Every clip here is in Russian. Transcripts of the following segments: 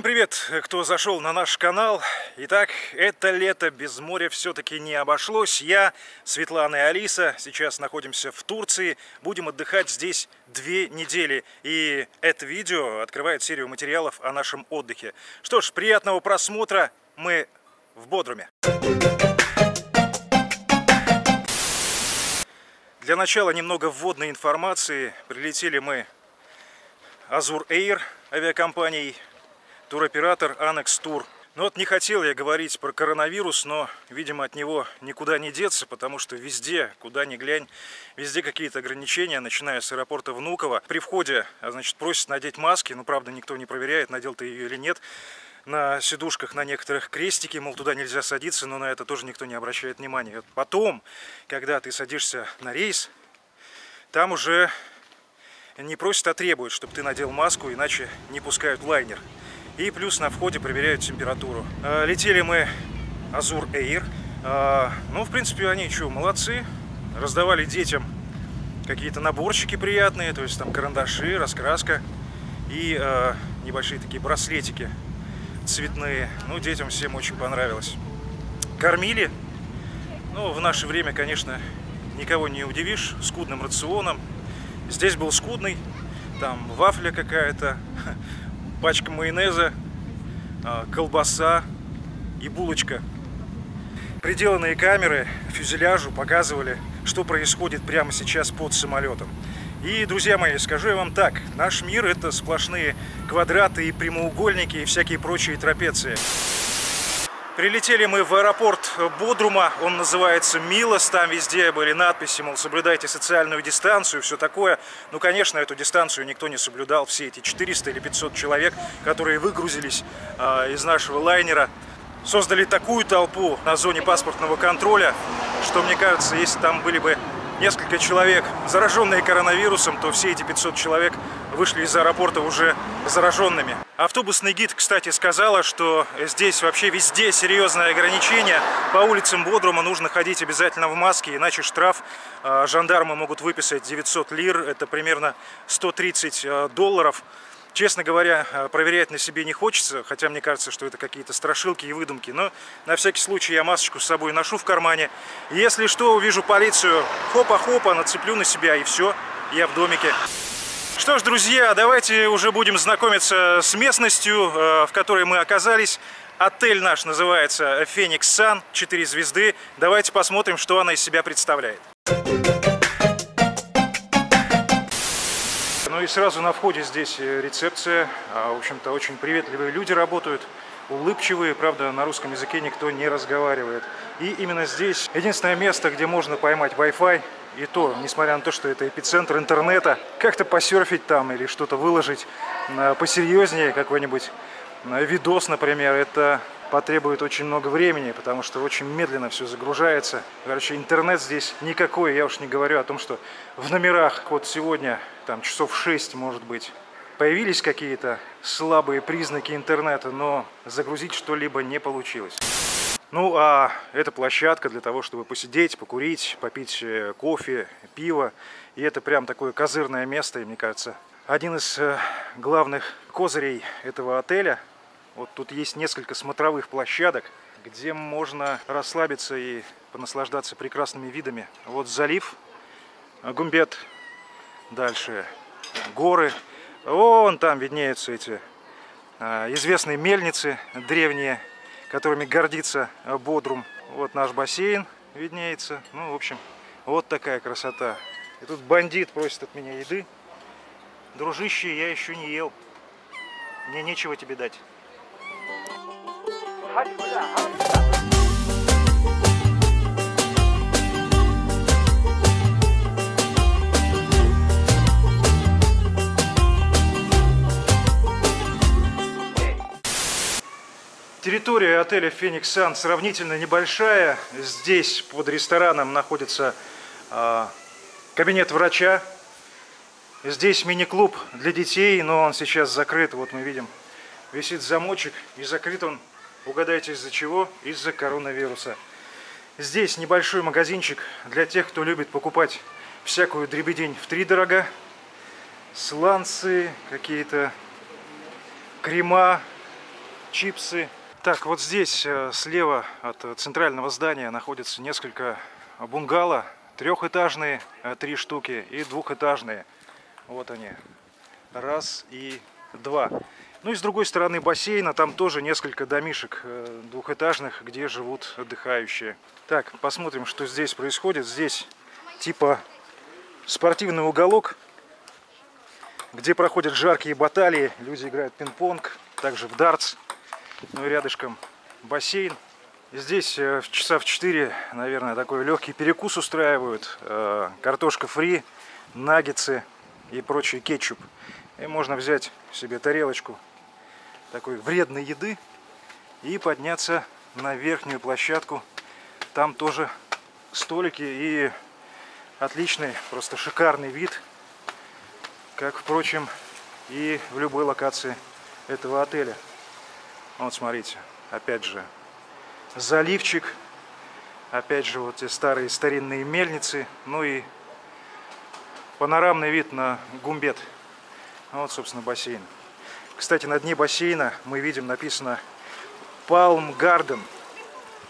привет, кто зашел на наш канал. Итак, это лето без моря все-таки не обошлось. Я, Светлана и Алиса сейчас находимся в Турции. Будем отдыхать здесь 2 недели. И это видео открывает серию материалов о нашем отдыхе. Что ж, приятного просмотра. Мы в Бодруме. Для начала немного вводной информации. Прилетели мы Azur Air авиакомпанией. Туроператор Annex Tour. Ну вот не хотел я говорить про коронавирус, но, видимо, от него никуда не деться, потому что везде, куда ни глянь, везде какие-то ограничения, начиная с аэропорта Внуково. При входе, значит, просят надеть маски, но, правда, никто не проверяет, надел ты ее или нет. На сидушках на некоторых крестики, мол, туда нельзя садиться, но на это тоже никто не обращает внимания. Потом, когда ты садишься на рейс, там уже не просят, а требуют, чтобы ты надел маску, иначе не пускают в лайнер. И плюс на входе проверяют температуру. Летели мы Azur Air. Ну, в принципе, они что, молодцы. Раздавали детям какие-то наборчики приятные, то есть там карандаши, раскраска и небольшие такие браслетики цветные. Ну, детям всем очень понравилось. Кормили. Ну, в наше время, конечно, никого не удивишь скудным рационом. Здесь был скудный. Там вафля какая-то, пачка майонеза, колбаса и булочка. Приделанные камеры фюзеляжу показывали, что происходит прямо сейчас под самолетом. И, друзья мои, скажу я вам так, наш мир — это сплошные квадраты и прямоугольники и всякие прочие трапеции. Прилетели мы в аэропорт Бодрума, он называется Милос, там везде были надписи, мол, соблюдайте социальную дистанцию, все такое. Ну, конечно, эту дистанцию никто не соблюдал, все эти 400 или 500 человек, которые выгрузились из нашего лайнера, создали такую толпу на зоне паспортного контроля, что, мне кажется, если там были бы несколько человек, зараженные коронавирусом, то все эти 500 человек вышли из аэропорта уже зараженными. Автобусный гид, кстати, сказала, что здесь вообще везде серьезные ограничения. По улицам Бодрума нужно ходить обязательно в маске, иначе штраф жандармы могут выписать 900 лир, это примерно 130 долларов. Честно говоря, проверять на себе не хочется, хотя мне кажется, что это какие-то страшилки и выдумки. Но на всякий случай я масочку с собой ношу в кармане. Если что, увижу полицию, хопа-хопа, нацеплю на себя и все, я в домике. Что ж, друзья, давайте уже будем знакомиться с местностью, в которой мы оказались. Отель наш называется Phoenix Sun, 4 звезды. Давайте посмотрим, что она из себя представляет. Ну и сразу на входе здесь рецепция. В общем-то, очень приветливые люди работают, улыбчивые. Правда, на русском языке никто не разговаривает. И именно здесь единственное место, где можно поймать Wi-Fi. И то, несмотря на то, что это эпицентр интернета, как-то посерфить там или что-то выложить посерьезнее, какой-нибудь видос, например, это потребует очень много времени, потому что очень медленно все загружается. Короче, интернет здесь никакой, я уж не говорю о том, что в номерах вот сегодня, там часов 6, может быть, появились какие-то слабые признаки интернета, но загрузить что-либо не получилось. Ну, а это площадка для того, чтобы посидеть, покурить, попить кофе, пиво. И это прям такое козырное место, и мне кажется, один из главных козырей этого отеля. Вот тут есть несколько смотровых площадок, где можно расслабиться и понаслаждаться прекрасными видами. Вот залив Гумбет, дальше горы. Вон там виднеются эти известные мельницы древние, которыми гордится Бодрум. Вот наш бассейн виднеется. Ну, в общем, вот такая красота. И тут бандит просит от меня еды. Дружище, я еще не ел. Мне нечего тебе дать. Территория отеля Phoenix Sun сравнительно небольшая. Здесь под рестораном находится кабинет врача. Здесь мини-клуб для детей, но он сейчас закрыт. Вот мы видим, висит замочек, и закрыт он, угадайте, из-за чего? Из-за коронавируса. Здесь небольшой магазинчик для тех, кто любит покупать всякую дребедень втридорога. Сланцы, какие-то крема, чипсы. Так, вот здесь слева от центрального здания находится несколько бунгало. Трехэтажные 3 штуки и двухэтажные. Вот они. Раз и два. Ну и с другой стороны бассейна там тоже несколько домишек двухэтажных, где живут отдыхающие. Так, посмотрим, что здесь происходит. Здесь типа спортивный уголок, где проходят жаркие баталии. Люди играют в пинг-понг, также в дартс. Ну и рядышком бассейн. И здесь часа в 4, наверное, такой легкий перекус устраивают. Картошка фри, наггетсы и прочий кетчуп. И можно взять себе тарелочку такой вредной еды и подняться на верхнюю площадку. Там тоже столики и отличный, просто шикарный вид, как, впрочем, и в любой локации этого отеля. Вот смотрите, опять же заливчик, опять же вот те старые старинные мельницы, ну и панорамный вид на Гумбет. Вот, собственно, бассейн. Кстати, на дне бассейна мы видим написано Palm Garden.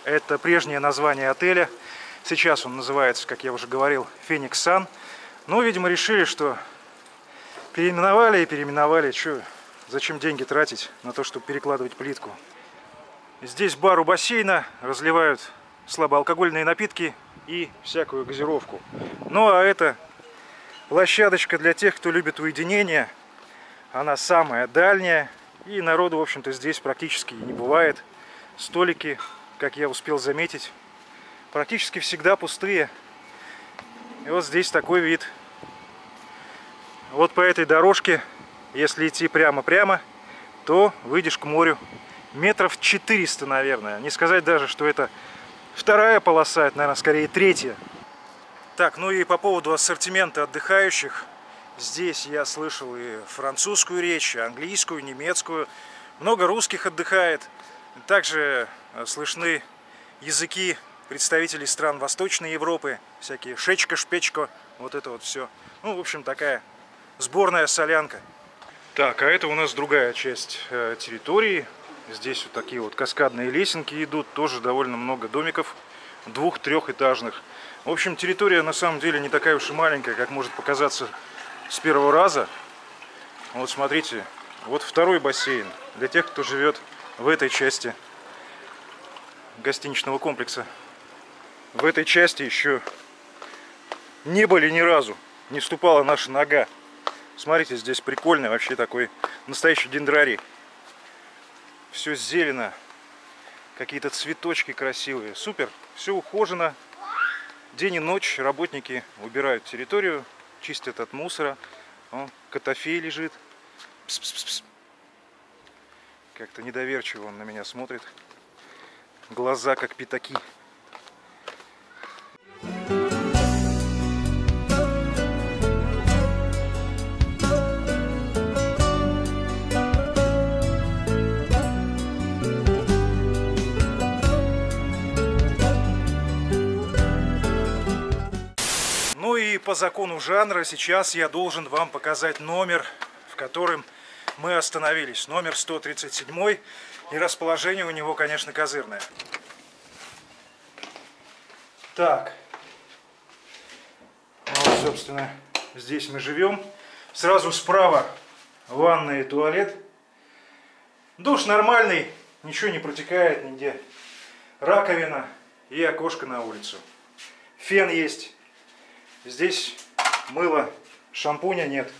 Это прежнее название отеля. Сейчас он называется, как я уже говорил, Phoenix Sun. Но, видимо, решили, что переименовали и переименовали. Чё, зачем деньги тратить на то, чтобы перекладывать плитку? Здесь бар у бассейна, разливают слабоалкогольные напитки и всякую газировку. Ну а это площадочка для тех, кто любит уединение. Она самая дальняя, и народу, в общем-то, здесь практически не бывает. Столики, как я успел заметить, практически всегда пустые. И вот здесь такой вид. Вот по этой дорожке, если идти прямо-прямо, то выйдешь к морю. Метров 400, наверное. Не сказать даже, что это вторая полоса, это, наверное, скорее третья. Так, ну и по поводу ассортимента отдыхающих. Здесь я слышал и французскую речь, и английскую, немецкую. Много русских отдыхает. Также слышны языки представителей стран Восточной Европы. Всякие шечка, шпечко, вот это вот все. Ну, в общем, такая сборная солянка. Так, а это у нас другая часть территории. Здесь вот такие вот каскадные лесенки идут. Тоже довольно много домиков, 2-3-этажных. В общем, территория на самом деле не такая уж и маленькая, как может показаться с первого раза. Вот смотрите, вот второй бассейн для тех, кто живет в этой части гостиничного комплекса. В этой части еще не были ни разу, не ступала наша нога. Смотрите, здесь прикольный вообще такой настоящий дендрарий. Все зелено, какие-то цветочки красивые. Супер, все ухожено. День и ночь работники убирают территорию, чистят от мусора. О, котофей лежит. Пс-пс-пс. Как-то недоверчиво он на меня смотрит. Глаза как пятаки. Ну и по закону жанра сейчас я должен вам показать номер, в котором мы остановились. Номер 137, и расположение у него, конечно, козырное. Так, вот, собственно, здесь мы живем. Сразу справа ванная и туалет. Душ нормальный, ничего не протекает нигде. Раковина и окошко на улицу. Фен есть. Здесь мыло, шампуня нет.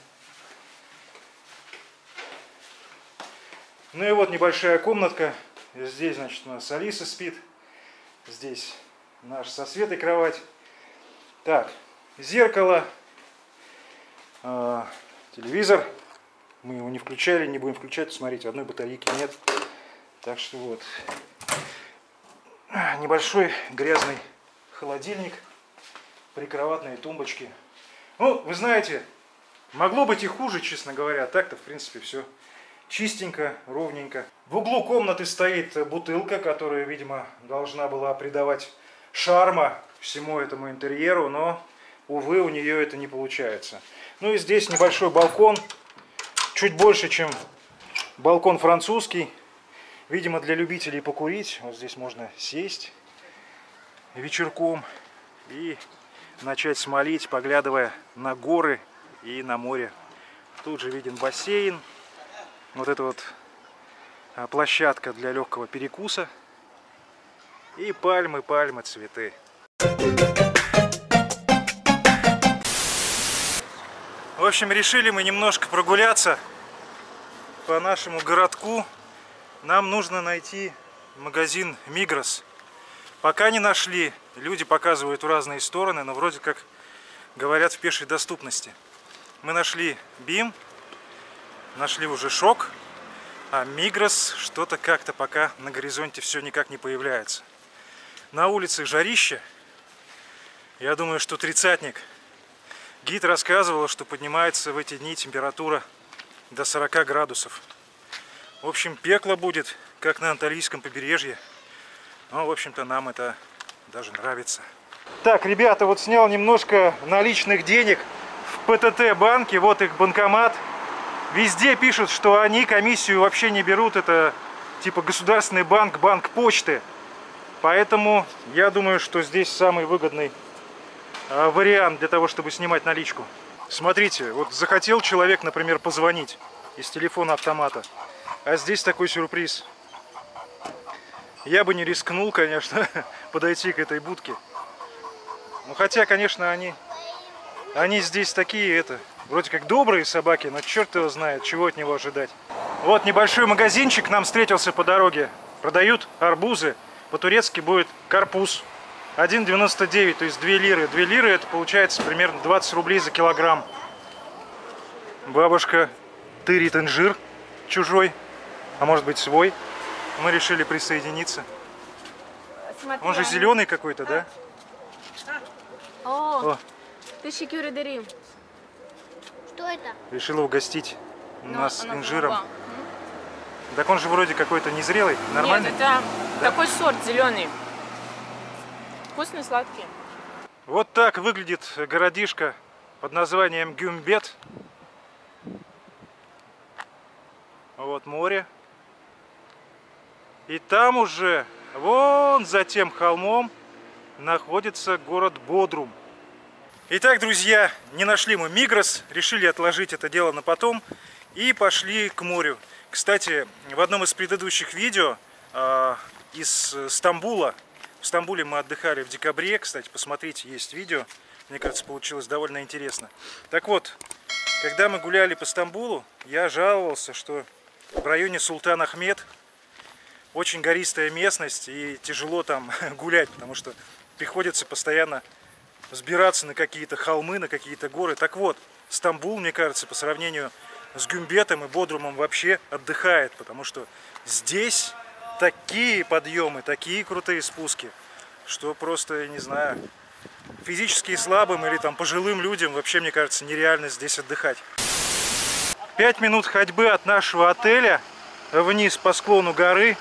Ну и вот небольшая комнатка. Здесь, значит, у нас Алиса спит. Здесь наш со Светой кровать. Так, зеркало, телевизор. Мы его не включали, не будем включать. Смотрите, одной батарейки нет. Так что вот. Небольшой грязный холодильник. Прикроватные тумбочки. Ну, вы знаете, могло быть и хуже, честно говоря. Так-то, в принципе, все чистенько, ровненько. В углу комнаты стоит бутылка, которая, видимо, должна была придавать шарма всему этому интерьеру, но, увы, у нее это не получается. Ну и здесь небольшой балкон, чуть больше, чем балкон французский. Видимо, для любителей покурить. Вот здесь можно сесть вечерком и начать смолить, поглядывая на горы и на море. Тут же виден бассейн. Вот это вот площадка для легкого перекуса. И пальмы, пальмы, цветы. В общем, решили мы немножко прогуляться по нашему городку. Нам нужно найти магазин Мигрос. Пока не нашли. Люди показывают в разные стороны, но вроде как говорят в пешей доступности. Мы нашли БИМ, нашли уже Шок, а Мигрос что-то как-то пока на горизонте все никак не появляется. На улице жарище. Я думаю, что тридцатник. Гид рассказывал, что поднимается в эти дни температура до 40 градусов. В общем, пекло будет, как на Анталийском побережье. Но, в общем-то, нам это даже нравится. Так, ребята, вот снял немножко наличных денег в ПТТ банке. Вот их банкомат. Везде пишут, что они комиссию вообще не берут. Это типа государственный банк, банк почты. Поэтому я думаю, что здесь самый выгодный вариант для того, чтобы снимать наличку. Смотрите, вот захотел человек, например, позвонить из телефона автомата, а здесь такой сюрприз. Я бы не рискнул, конечно, подойти к этой будке. Ну, хотя, конечно, они здесь такие, вроде как добрые собаки, но черт его знает, чего от него ожидать. Вот небольшой магазинчик нам встретился по дороге. Продают арбузы. По-турецки будет карпуз. 1,99, то есть 2 лиры. 2 лиры это получается примерно 20 рублей за килограмм. Бабушка тырит инжир чужой, а может быть свой. Мы решили присоединиться. Смотри, Он же зеленый какой-то, да? О, teşekkür ederim. Что это? Решила угостить нас она инжиром. помогла. Так он же вроде какой-то незрелый, нормальный? Нет, это такой сорт зеленый. Вкусный, сладкий. Вот так выглядит городишко под названием Гюмбет. Вот море. И там уже, вон за тем холмом, находится город Бодрум. Итак, друзья, не нашли мы Мигрос, решили отложить это дело на потом и пошли к морю. Кстати, в одном из предыдущих видео из Стамбула, в Стамбуле мы отдыхали в декабре, кстати, посмотрите, есть видео, мне кажется, получилось довольно интересно. Так вот, когда мы гуляли по Стамбулу, я жаловался, что в районе Султан Ахмед очень гористая местность и тяжело там гулять, потому что приходится постоянно взбираться на какие-то холмы, на какие-то горы. Так вот, Стамбул, мне кажется, по сравнению с Гюмбетом и Бодрумом вообще отдыхает, потому что здесь такие подъемы, такие крутые спуски, что просто, я не знаю, физически слабым или там пожилым людям вообще, мне кажется, нереально здесь отдыхать. 5 минут ходьбы от нашего отеля вниз по склону горы.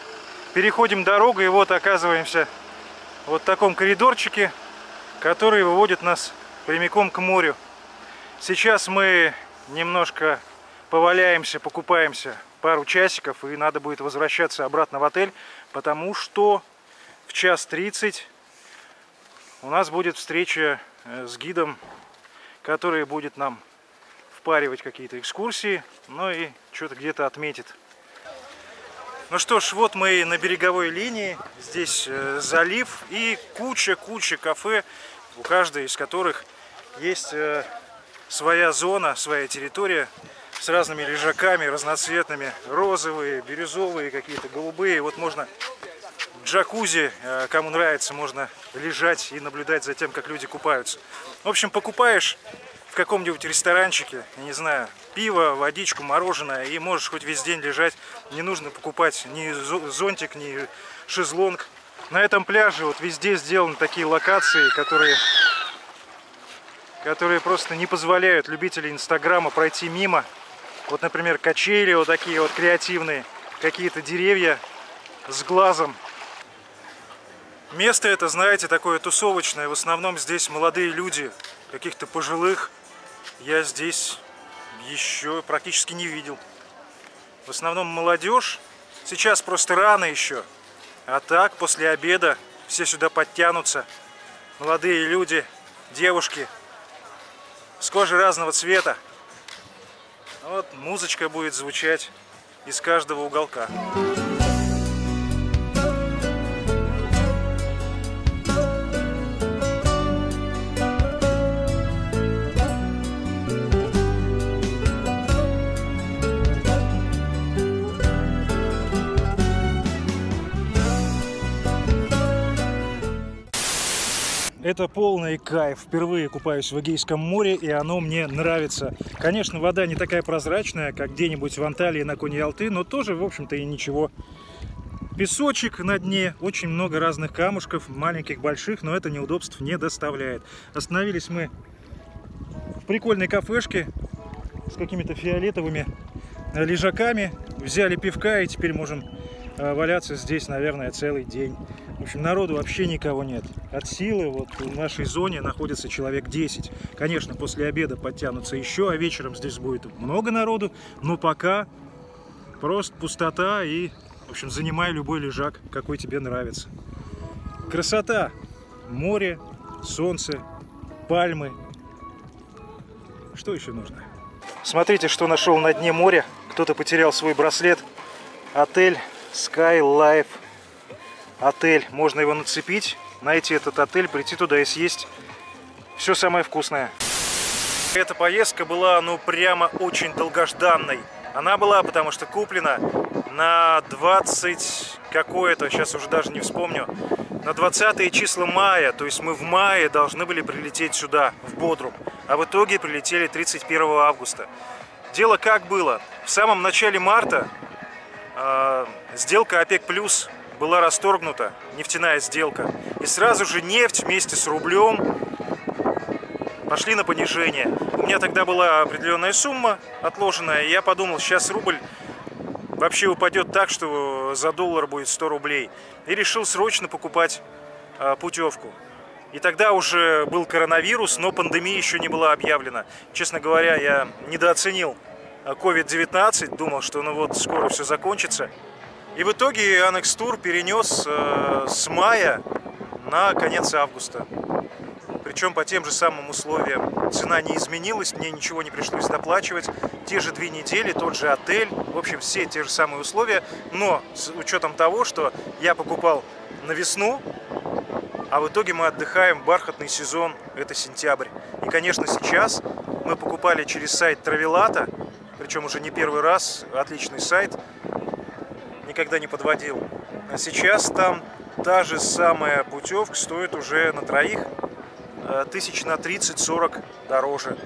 Переходим дорогу и вот оказываемся вот в таком коридорчике, который выводит нас прямиком к морю. Сейчас мы немножко поваляемся, покупаемся пару часиков, и надо будет возвращаться обратно в отель, потому что в 1:30 у нас будет встреча с гидом, который будет нам впаривать какие-то экскурсии, ну и что-то где-то отметит. Ну что ж, вот мы на береговой линии, здесь залив и куча кафе, у каждой из которых есть своя зона, своя территория с разными лежаками, разноцветными, розовые, бирюзовые, какие-то голубые. Вот можно в джакузи, кому нравится, можно лежать и наблюдать за тем, как люди купаются. В общем, покупаешь в каком-нибудь ресторанчике, не знаю, пиво, водичку, мороженое, и можешь хоть весь день лежать. Не нужно покупать ни зонтик, ни шезлонг. На этом пляже вот везде сделаны такие локации, которые просто не позволяют любителям Инстаграма пройти мимо. Вот, например, качели вот такие вот креативные, какие-то деревья с глазом. Место это, знаете, такое тусовочное. В основном здесь молодые люди, каких-то пожилых я здесь еще практически не видел. В основном молодежь, Сейчас просто рано еще. А так, после обеда все сюда подтянутся. Молодые люди, девушки с кожей разного цвета. Вот музычка будет звучать из каждого уголка. Это полный кайф. Впервые купаюсь в Эгейском море, и оно мне нравится. Конечно, вода не такая прозрачная, как где-нибудь в Анталии на Кони-Алты, но тоже, в общем-то, и ничего. Песочек на дне, очень много разных камушков, маленьких, больших, но это неудобств не доставляет. Остановились мы в прикольной кафешке с какими-то фиолетовыми лежаками. Взяли пивка, и теперь можем валяться здесь, наверное, целый день. В общем, народу вообще никого нет. От силы вот в нашей зоне находится человек 10. Конечно, после обеда подтянутся еще, а вечером здесь будет много народу. Но пока просто пустота и, в общем, занимай любой лежак, какой тебе нравится. Красота! Море, солнце, пальмы. Что еще нужно? Смотрите, что нашел на дне моря. Кто-то потерял свой браслет. Отель Sky Life. Отель. Можно его нацепить, найти этот отель, прийти туда и съесть все самое вкусное. Эта поездка была, ну, прямо очень долгожданной. Она была, потому что куплена на 20 какое-то, сейчас уже даже не вспомню, на 20 числа мая. То есть мы в мае должны были прилететь сюда, в Бодрум. А в итоге прилетели 31 августа. Дело как было. В самом начале марта сделка ОПЕК+ была расторгнута, нефтяная сделка. И сразу же нефть вместе с рублем пошли на понижение. У меня тогда была определенная сумма отложенная, и я подумал, сейчас рубль вообще упадет так, что за доллар будет 100 рублей. И решил срочно покупать путевку. И тогда уже был коронавирус, но пандемия еще не была объявлена. Честно говоря, я недооценил COVID-19, думал, что ну вот скоро все закончится. И в итоге Анекс Тур перенес с мая на конец августа. Причем по тем же самым условиям. Цена не изменилась, мне ничего не пришлось доплачивать. Те же 2 недели, тот же отель. В общем, все те же самые условия. Но с учетом того, что я покупал на весну, а в итоге мы отдыхаем, бархатный сезон, это сентябрь. И, конечно, сейчас мы покупали через сайт Травелата, причем уже не первый раз, отличный сайт. Никогда не подводил. А сейчас там та же самая путевка стоит уже на троих тысяч на 30-40 дороже.